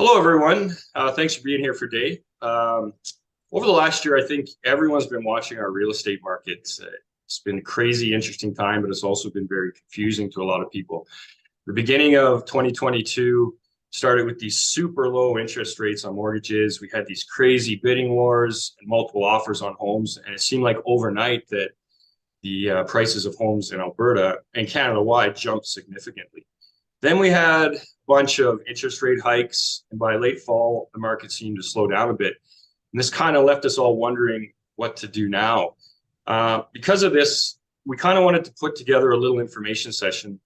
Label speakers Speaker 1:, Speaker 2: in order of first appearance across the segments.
Speaker 1: Hello, everyone. Thanks for being here for today. Over the last year, I think everyone's been watching our real estate market. It's been a crazy, interesting time, but it's also been very confusing to a lot of people. The beginning of 2022 started with these super low interest rates on mortgages. We had these crazy bidding wars and multiple offers on homes, and it seemed like overnight that the prices of homes in Alberta and Canada-wide jumped significantly. Then we had a bunch of interest rate hikes, and by late fall, the market seemed to slow down a bit. And this kind of left us all wondering what to do now. Because of this, we kind of wanted to put together a little information session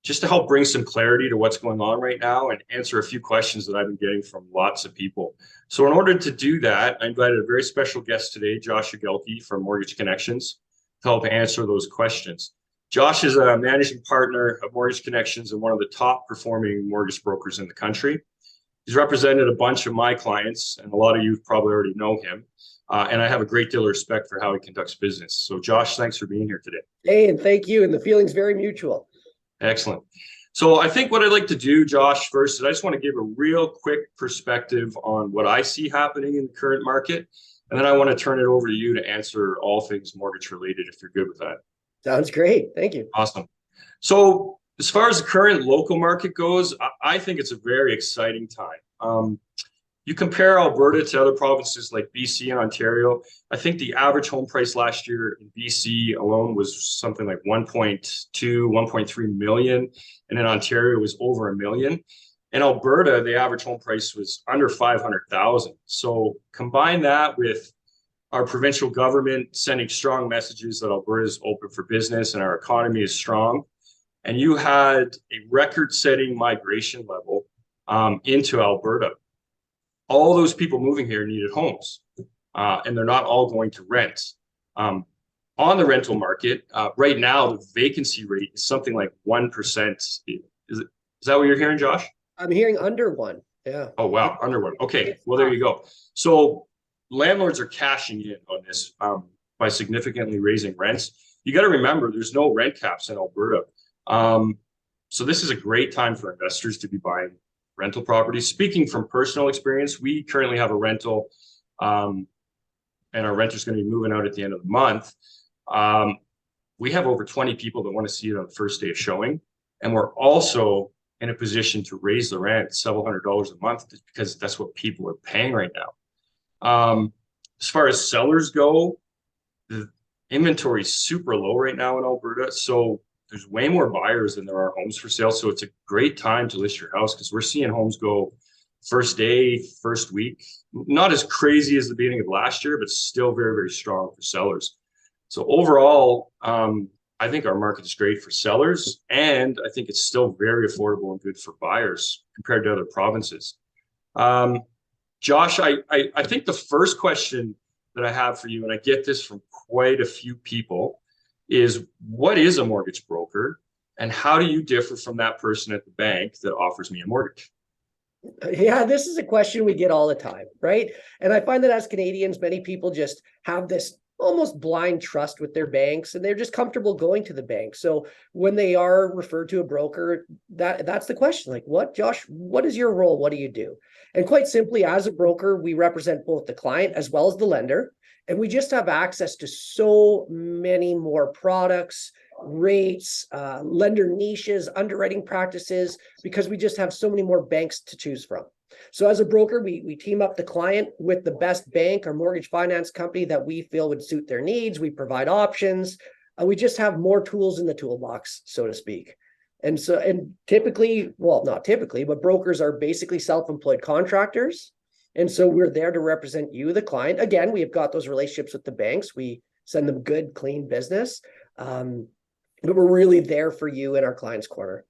Speaker 1: just to help bring some clarity to what's going on right now and answer a few questions that I've been getting from lots of people. So in order to do that, I invited a very special guest today, Josh Higgelke from Mortgage Connections, to help answer those questions. Josh is a managing partner of Mortgage Connections and one of the top performing mortgage brokers in the country. He's represented a bunch of my clients, and a lot of you probably already know him. And I have a great deal of respect for how he conducts business. So Josh, thanks for being here today.
Speaker 2: Hey, and thank you. And the feeling's very mutual.
Speaker 1: Excellent. So I think what I'd like to do, Josh, first is I just want to give a real quick perspective on what I see happening in the current market. And then I want to turn it over to you to answer all things mortgage related, if you're good with that.
Speaker 2: Sounds great. Thank you.
Speaker 1: Awesome. So as far as the current local market goes, I think it's a very exciting time. You compare Alberta to other provinces like BC and Ontario, I think the average home price last year in BC alone was something like 1.2, 1.3 million. And in Ontario, it was over $1 million. In Alberta, the average home price was under 500,000. So combine that with our provincial government sending strong messages that Alberta is open for business and our economy is strong. And you had a record-setting migration level into Alberta. All those people moving here needed homes, and they're not all going to rent. On the rental market, right now, the vacancy rate is something like 1%. Is that what you're hearing, Josh?
Speaker 2: I'm hearing under one. Yeah.
Speaker 1: Oh, wow. Under one. Okay. Well, there you go. So landlords are cashing in on this by significantly raising rents. You got to remember, there's no rent caps in Alberta. So this is a great time for investors to be buying rental properties. Speaking from personal experience, we currently have a rental, and our renter's going to be moving out at the end of the month. We have over 20 people that want to see it on the first day of showing, and we're also in a position to raise the rent several $100s a month because that's what people are paying right now. As far as sellers go, the inventory is super low right now in Alberta, so there's way more buyers than there are homes for sale. So it's a great time to list your house because we're seeing homes go first day, first week. Not as crazy as the beginning of last year, but still very, very strong for sellers. So overall, I think our market is great for sellers, and I think it's still very affordable and good for buyers compared to other provinces. Josh, I think the first question that I have for you, and I get this from quite a few people, is what is a mortgage broker and how do you differ from that person at the bank that offers me a mortgage?
Speaker 2: Yeah, this is a question we get all the time, right? And I find that as Canadians, many people just have this almost blind trust with their banks, and they're just comfortable going to the bank. So when they are referred to a broker, that's the question. Like, what, Josh, what is your role? What do you do? And quite simply, as a broker, we represent both the client as well as the lender. And we just have access to so many more products, rates, lender niches, underwriting practices, because we just have so many more banks to choose from. So as a broker, we team up the client with the best bank or mortgage finance company that we feel would suit their needs. We provide options. We just have more tools in the toolbox, so to speak. And so, and typically, well, not typically, but brokers are basically self-employed contractors. And so we're there to represent you, the client. Again, we have got those relationships with the banks. We send them good, clean business. But we're really there for you in our client's corner.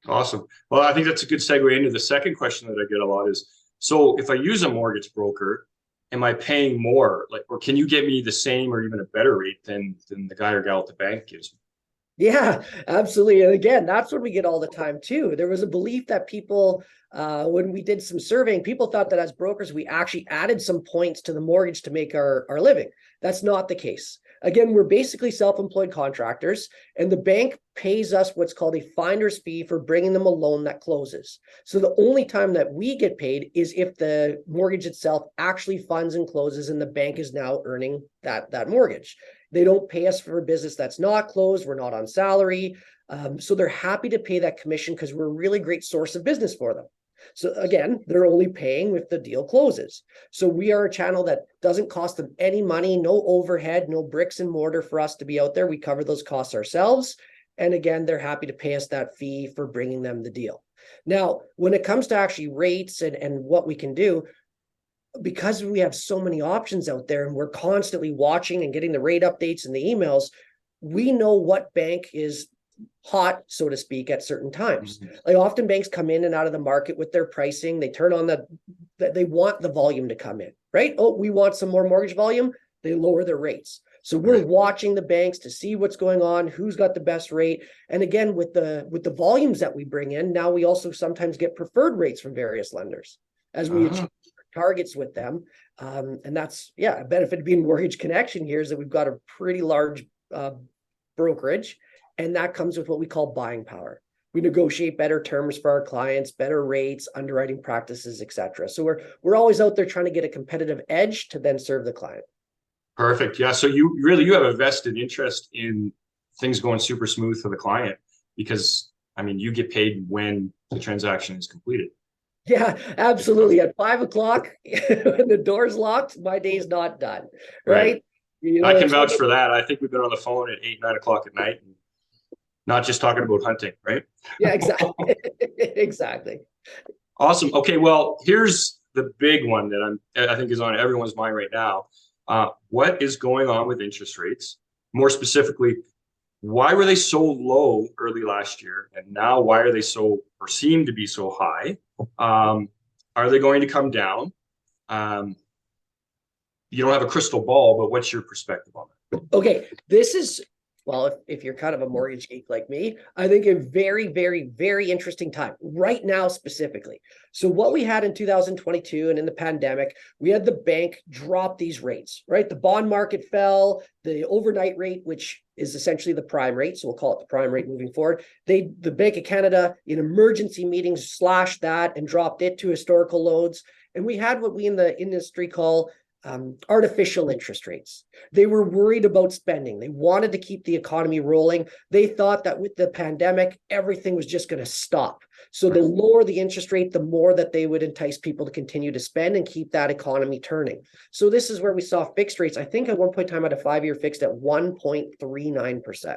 Speaker 1: Awesome. Well, I think that's a good segue into the second question that I get a lot is, so if I use a mortgage broker, am I paying more? Like, or can you get me the same or even a better rate than the guy or gal at the bank gives me?
Speaker 2: Yeah, absolutely. And again, that's what we get all the time too. There was a belief that people, when we did some surveying, people thought that as brokers, we actually added some points to the mortgage to make our living. That's not the case. Again, we're basically self-employed contractors, and the bank pays us what's called a finder's fee for bringing them a loan that closes. So the only time that we get paid is if the mortgage itself actually funds and closes and the bank is now earning that mortgage. They don't pay us for a business that's not closed. We're not on salary. So they're happy to pay that commission because we're a really great source of business for them. So again, they're only paying if the deal closes. So we are a channel that doesn't cost them any money, no overhead, no bricks and mortar for us to be out there. We cover those costs ourselves. And again, they're happy to pay us that fee for bringing them the deal. Now, when it comes to actually rates and what we can do, because we have so many options out there and we're constantly watching and getting the rate updates and the emails, we know what bank is hot, so to speak, at certain times. Like often banks come in and out of the market with their pricing. They turn on they want the volume to come in, right? Oh, we want some more mortgage volume. They lower their rates. So we're watching the banks to see what's going on, who's got the best rate. And again, with the volumes that we bring in, now we also sometimes get preferred rates from various lenders as we achieve targets with them. And that's, a benefit of being Mortgage Connection here is that we've got a pretty large brokerage. And that comes with what we call buying power. We negotiate better terms for our clients, better rates, underwriting practices, etc. So we're always out there trying to get a competitive edge to then serve the client.
Speaker 1: Perfect. Yeah. So you have a vested interest in things going super smooth for the client because, I mean, you get paid when the transaction is completed.
Speaker 2: Yeah, absolutely. At 5 o'clock, when the door's locked, my day's not done. Right.
Speaker 1: You know, I can vouch for that. I think we've been on the phone at 8, 9 o'clock at night. And not just talking about hunting, right?
Speaker 2: Yeah, exactly. Exactly.
Speaker 1: Awesome. Okay, well, here's the big one that I think is on everyone's mind right now. What is going on with interest rates? More specifically, why were they so low early last year? And now why are they or seem to be so high? Are they going to come down? You don't have a crystal ball, but what's your perspective on that?
Speaker 2: Okay, this is, well, if you're kind of a mortgage geek like me, I think a very, very, very interesting time right now specifically. So what we had in 2022 and in the pandemic, we had the bank drop these rates, right? The bond market fell, the overnight rate, which is essentially the prime rate, so we'll call it the prime rate moving forward. The Bank of Canada in emergency meetings slashed that and dropped it to historical lows. And we had what we in the industry call artificial interest rates. They were worried about spending. They wanted to keep the economy rolling. They thought that with the pandemic, everything was just going to stop. So the lower the interest rate, the more that they would entice people to continue to spend and keep that economy turning. So this is where we saw fixed rates. I think at one point in time, I had a 5-year fixed at 1.39%.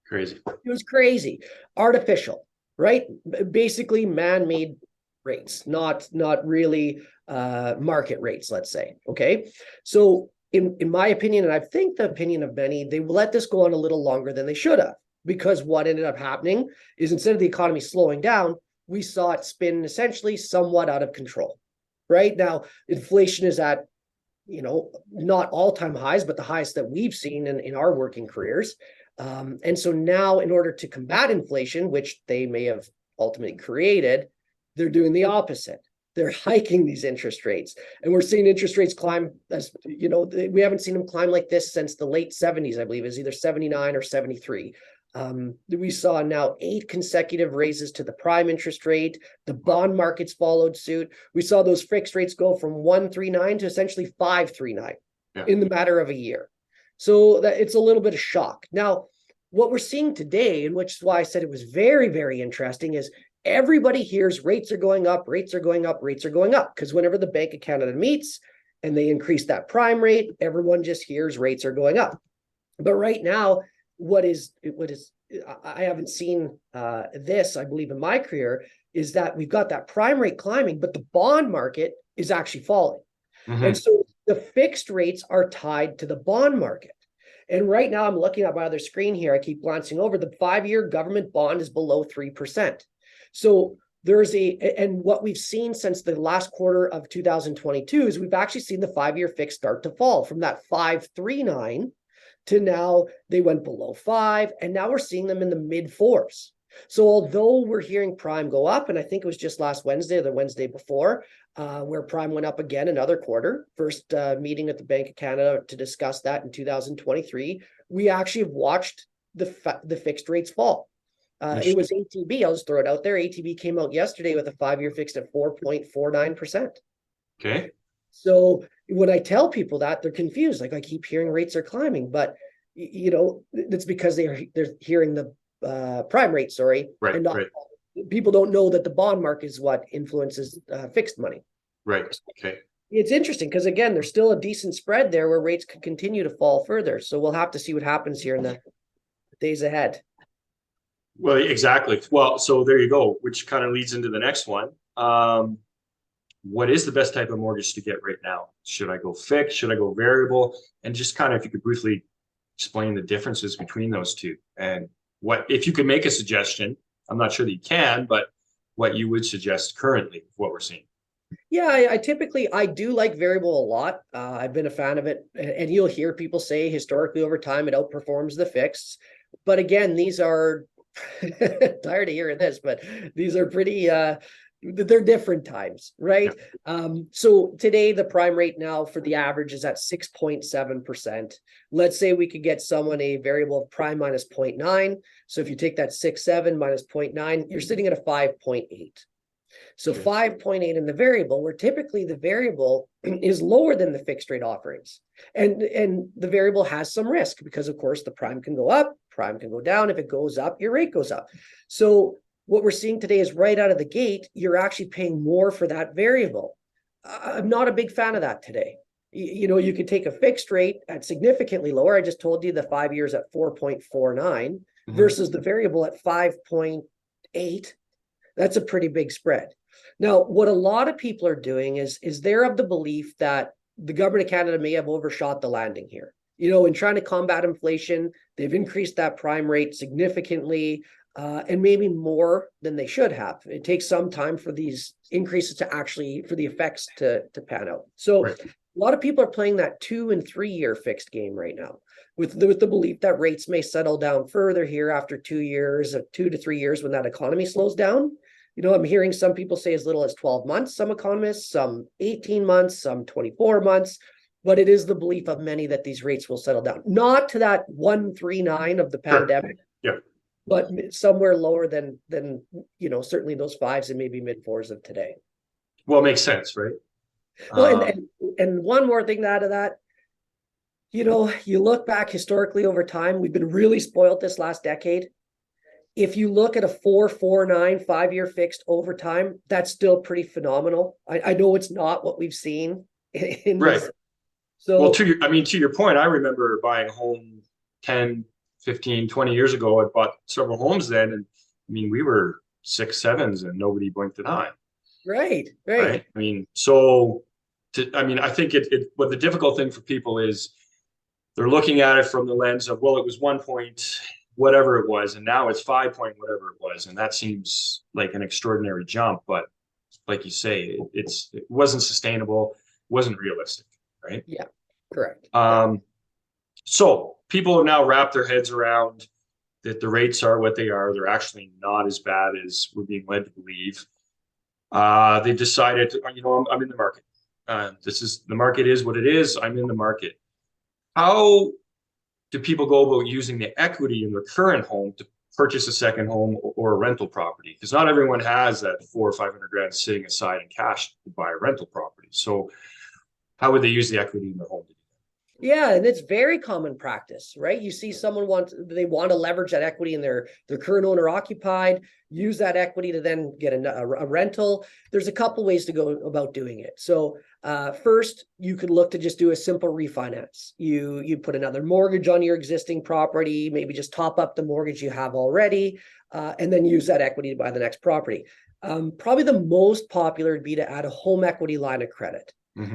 Speaker 1: Crazy.
Speaker 2: It was crazy. Artificial, right? Basically man-made rates, not really market rates, let's say. Okay. So in my opinion, and I think the opinion of many, they let this go on a little longer than they should have, because what ended up happening is instead of the economy slowing down, we saw it spin essentially somewhat out of control. Right now, inflation is at, not all-time highs, but the highest that we've seen in our working careers. And so now in order to combat inflation, which they may have ultimately created, they're doing the opposite. They're hiking these interest rates, and we're seeing interest rates climb. As you know, we haven't seen them climb like this since the late 70s, I believe. Is either 79 or 73. We saw now 8 consecutive raises to the prime interest rate. The bond markets followed suit. We saw those fixed rates go from 1.39 to essentially 5.39 in the matter of a year. So that it's a little bit of shock. Now, what we're seeing today, and which is why I said it was very, very interesting, is everybody hears rates are going up, rates are going up, rates are going up. Because whenever the Bank of Canada meets and they increase that prime rate, everyone just hears rates are going up. But right now, what is I haven't seen this, I believe, in my career, is that we've got that prime rate climbing, but the bond market is actually falling. And so the fixed rates are tied to the bond market. And right now, I'm looking at my other screen here. I keep glancing over. The 5-year government bond is below 3%. So there's and what we've seen since the last quarter of 2022 is we've actually seen the 5-year fix start to fall from that 5.39 to now they went below 5, and now we're seeing them in the mid 4s. So although we're hearing prime go up, and I think it was just last Wednesday or the Wednesday before, where prime went up again another quarter, first meeting at the Bank of Canada to discuss that in 2023, we actually have watched the fixed rates fall. It was ATB, I'll just throw it out there. ATB came out yesterday with a 5-year fixed at 4.49%.
Speaker 1: Okay.
Speaker 2: So when I tell people that, they're confused. Like, I keep hearing rates are climbing, but you know, that's because they're hearing the prime rate, sorry,
Speaker 1: Right,
Speaker 2: and not,
Speaker 1: right.
Speaker 2: people don't know that the bond market is what influences fixed money.
Speaker 1: Right. Okay.
Speaker 2: It's interesting because, again, there's still a decent spread there where rates could continue to fall further. So we'll have to see what happens here in the days ahead.
Speaker 1: Well, exactly. Well, so there you go, which kind of leads into the next one. What is the best type of mortgage to get right now? Should I go fixed? Should I go variable? And just kind of, if you could briefly explain the differences between those two, and what, if you could make a suggestion, I'm not sure that you can, but what you would suggest currently, what we're seeing.
Speaker 2: Yeah, I typically, I do like variable a lot. I've been a fan of it, and you'll hear people say historically over time it outperforms the fixed. But again, these are tired of hearing this, but these are pretty they're different times, right? So today the prime rate now for the average is at 6.7%. Let's say we could get someone a variable of prime minus 0.9. So if you take that 6.7 minus 0.9, you're sitting at a 5.8. So 5.8 in the variable, where typically the variable is lower than the fixed rate offerings. And the variable has some risk because, of course, the prime can go up, prime can go down. If it goes up, your rate goes up. So what we're seeing today is right out of the gate, you're actually paying more for that variable. I'm not a big fan of that today. You know, you could take a fixed rate at significantly lower. I just told you the 5 years at 4.49 versus the variable at 5.8. That's a pretty big spread. Now, what a lot of people are doing is they're of the belief that the government of Canada may have overshot the landing here. You know, in trying to combat inflation, they've increased that prime rate significantly, and maybe more than they should have. It takes some time for these increases to actually, for the effects to pan out. So a lot of people are playing that 2 and 3 year fixed game right now with the belief that rates may settle down further here after 2 years, 2 to 3 years when that economy slows down. You know, I'm hearing some people say as little as 12 months, some economists, some 18 months, some 24 months, but it is the belief of many that these rates will settle down. Not to that 139 of the pandemic, but somewhere lower than, you know, certainly those 5s and maybe mid 4s of today.
Speaker 1: Well, it makes sense, right?
Speaker 2: Well, and one more thing to add to that, you know, you look back historically over time, we've been really spoiled this last decade. If you look at a 4.49 5-year fixed over time, that's still pretty phenomenal. I know it's not what we've seen in this. So,
Speaker 1: well, to your point, I remember buying a home 10, 15, 20 years ago. I bought several homes then, and I mean, we were 6, 7s and nobody blinked an eye. Right. I mean, so I think but the difficult thing for people is they're looking at it from the lens of, well, it was 1 point whatever it was, and now it's 5 point whatever it was, and that seems like an extraordinary jump. But like you say, it wasn't sustainable, wasn't realistic, right?
Speaker 2: Yeah, correct.
Speaker 1: So people have now wrapped their heads around that the rates are what they are. They're actually not as bad as we're being led to believe. They decided, you know, I'm in the market. The market is what it is. I'm in the market. How do people go about using the equity in their current home to purchase a second home or a rental property? Because not everyone has that 400,000 or 500,000 sitting aside in cash to buy a rental property. So how would they use the equity in their home to do that?
Speaker 2: Yeah, and it's very common practice, right? You see someone want to leverage that equity in their current owner occupied, use that equity to then get a rental. There's a couple ways to go about doing it. So first, you could look to just do a simple refinance. You put another mortgage on your existing property, maybe just top up the mortgage you have already, and then use that equity to buy the next property. Probably the most popular would be to add a home equity line of credit.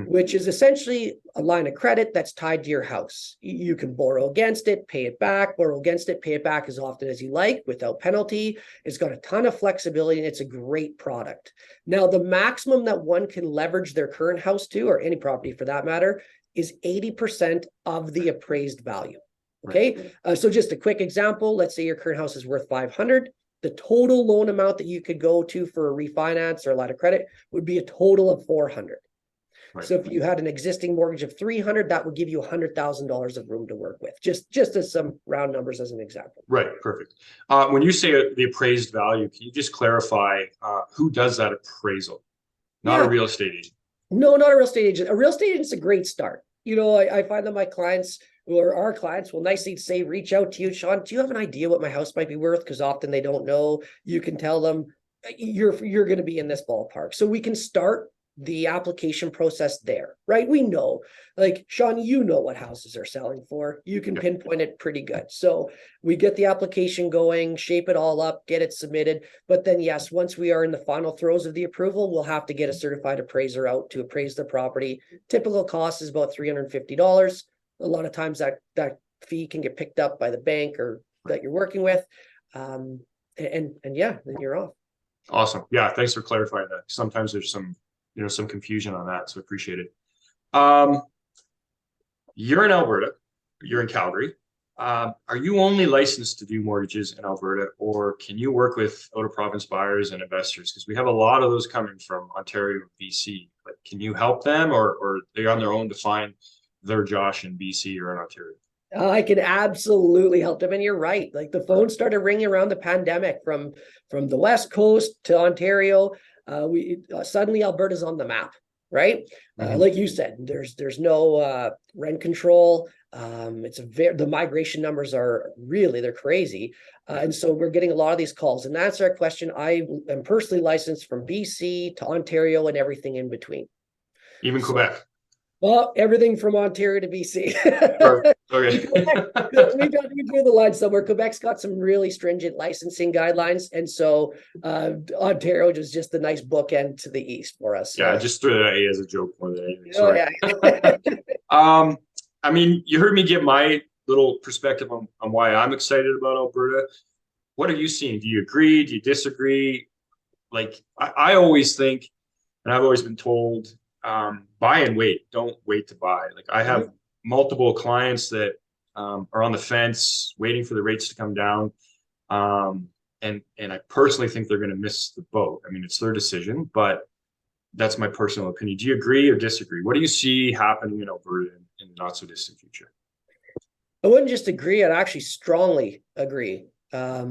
Speaker 2: Which is essentially a line of credit that's tied to your house. You can borrow against it, pay it back, borrow against it, pay it back as often as you like without penalty. It's got a ton of flexibility and it's a great product. Now, the maximum that one can leverage their current house to, or any property for that matter, is 80% of the appraised value. Okay, so just a quick example. Let's say your current house is worth 500. the total loan amount that you could go to for a refinance or a line of credit would be a total of 400.
Speaker 1: Right.
Speaker 2: So if you had an existing mortgage of 300, that would give you $100,000 of room to work with, just as some round numbers as an example.
Speaker 1: Right, perfect. When you say the appraised value, can you just clarify who does that appraisal? Not a real estate agent.
Speaker 2: No, not a real estate agent. A real estate agent's a great start. I find that my clients or our clients will nicely say, reach out to you, Sean, do you have an idea what my house might be worth? Because often they don't know. You can tell them you're going to be in this ballpark. So we can start the application process there, right? We know, like Sean, what houses are selling for. You can pinpoint it pretty good. So we get the application going, shape it all up, get it submitted. But then, yes, once we are in the final throes of the approval, we'll have to get a certified appraiser out to appraise the property. Typical cost is about $350. A lot of times that fee can get picked up by the bank or that you're working with. And yeah, then you're off.
Speaker 1: Awesome. Yeah, thanks for clarifying that. Sometimes there's some confusion on that, so appreciate it. You're in Alberta, you're in Calgary. Are you only licensed to do mortgages in Alberta, or can you work with out of province buyers and investors? Because we have a lot of those coming from Ontario and BC. Like, can you help them, or they're on their own to find their Josh in BC or in Ontario?
Speaker 2: I can absolutely help them. And you're right. Like the phone started ringing around the pandemic from the West Coast to Ontario. We suddenly Alberta's on the map, right? Like you said, there's no rent control. The migration numbers are they're crazy. And so we're getting a lot of these calls. And that's our question. I am personally licensed from BC to Ontario and everything in between.
Speaker 1: Even Quebec.
Speaker 2: Well, everything from Ontario to BC.
Speaker 1: Okay.
Speaker 2: we drew the line somewhere. Quebec's got some really stringent licensing guidelines, and so Ontario is just a nice bookend to the east for us.
Speaker 1: Yeah, just threw that as a joke more than anything. Sorry. I mean, you heard me give my little perspective on why I'm excited about Alberta. What are you seeing? Do you agree? Do you disagree? Like, I always think, and I've always been told, buy and wait. Don't wait to buy. Like, I have multiple clients that are on the fence, waiting for the rates to come down. And I personally think they're going to miss the boat. I mean, it's their decision, but that's my personal opinion. Do you agree or disagree? What do you see happening in Alberta in the not so distant future?
Speaker 2: I wouldn't just agree. I'd actually strongly agree. I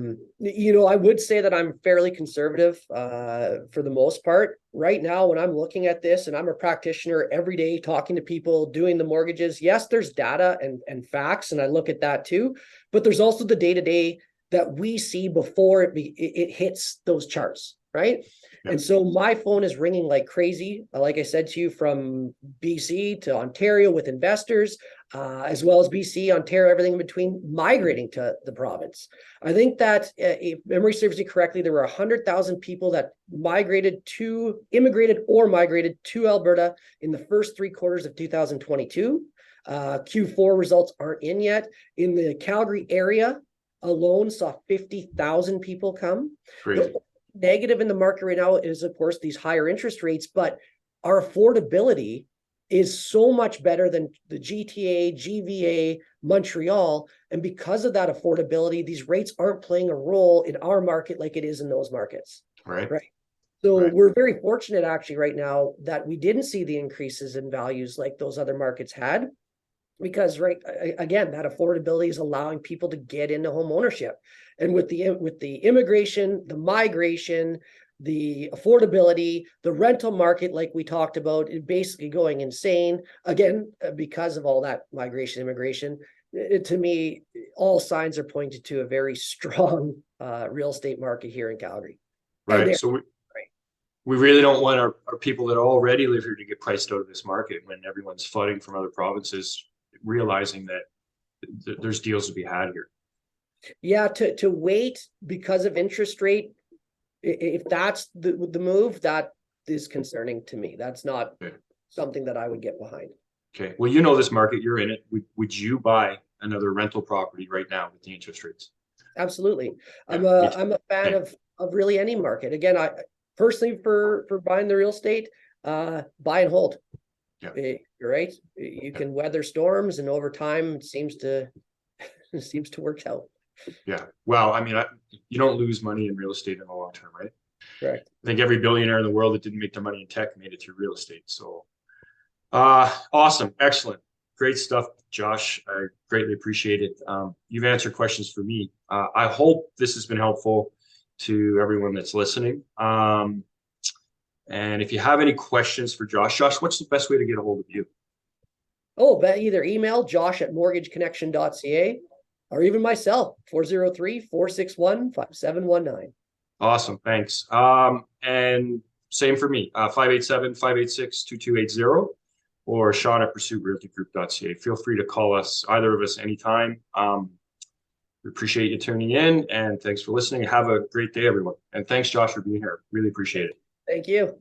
Speaker 2: would say that I'm fairly conservative for the most part. Right now, when I'm looking at this and I'm a practitioner every day talking to people doing the mortgages, yes, there's data and facts, and I look at that too, but there's also the day-to-day that we see before it hits those charts, right? Yeah. And so my phone is ringing like crazy, like I said to you, from BC to Ontario with investors, as well as BC, Ontario, everything in between, migrating to the province. I think that if memory serves me correctly, there were 100,000 people that immigrated or migrated to Alberta in the first 3 quarters of 2022. Q4 results aren't in yet. In the Calgary area alone, saw 50,000 people come.
Speaker 1: Crazy.
Speaker 2: The negative in the market right now is, of course, these higher interest rates, but our affordability is so much better than the GTA, GVA, Montreal. And because of that affordability, these rates aren't playing a role in our market like it is in those markets.
Speaker 1: Right.
Speaker 2: So we're very fortunate actually right now that we didn't see the increases in values like those other markets had, because again, that affordability is allowing people to get into home ownership. And with the immigration, the migration, the affordability, the rental market, like we talked about, is basically going insane again because of all that migration, immigration. To me, all signs are pointed to a very strong real estate market here in Calgary.
Speaker 1: Right. So we really don't want our people that already live here to get priced out of this market when everyone's flooding from other provinces, realizing that there's deals to be had here. Yeah,
Speaker 2: to wait because of interest rate, if that's the move, that is concerning to me. That's not something that I would get behind.
Speaker 1: Okay. Well, you know this market, you're in it. Would you buy another rental property right now with the interest rates?
Speaker 2: Absolutely. Yeah, I'm a fan of really any market. Again, I personally for buying the real estate, buy and hold. Yeah. You're right. You can weather storms, and over time it seems to work out.
Speaker 1: Yeah. Well, I mean, you don't lose money in real estate in the long term, right?
Speaker 2: Correct.
Speaker 1: I think every billionaire in the world that didn't make their money in tech made it through real estate. So, awesome. Excellent. Great stuff, Josh. I greatly appreciate it. You've answered questions for me. I hope this has been helpful to everyone that's listening. And if you have any questions for Josh, what's the best way to get a hold of you?
Speaker 2: Oh, but either email josh@mortgageconnection.ca or even myself, 403-461-5719.
Speaker 1: Awesome. Thanks. And same for me, 587-586-2280 or Sean@pursuitrealtygroup.ca. Feel free to call us, either of us, anytime. We appreciate you tuning in, and thanks for listening. Have a great day, everyone. And thanks, Josh, for being here. Really appreciate it.
Speaker 2: Thank you.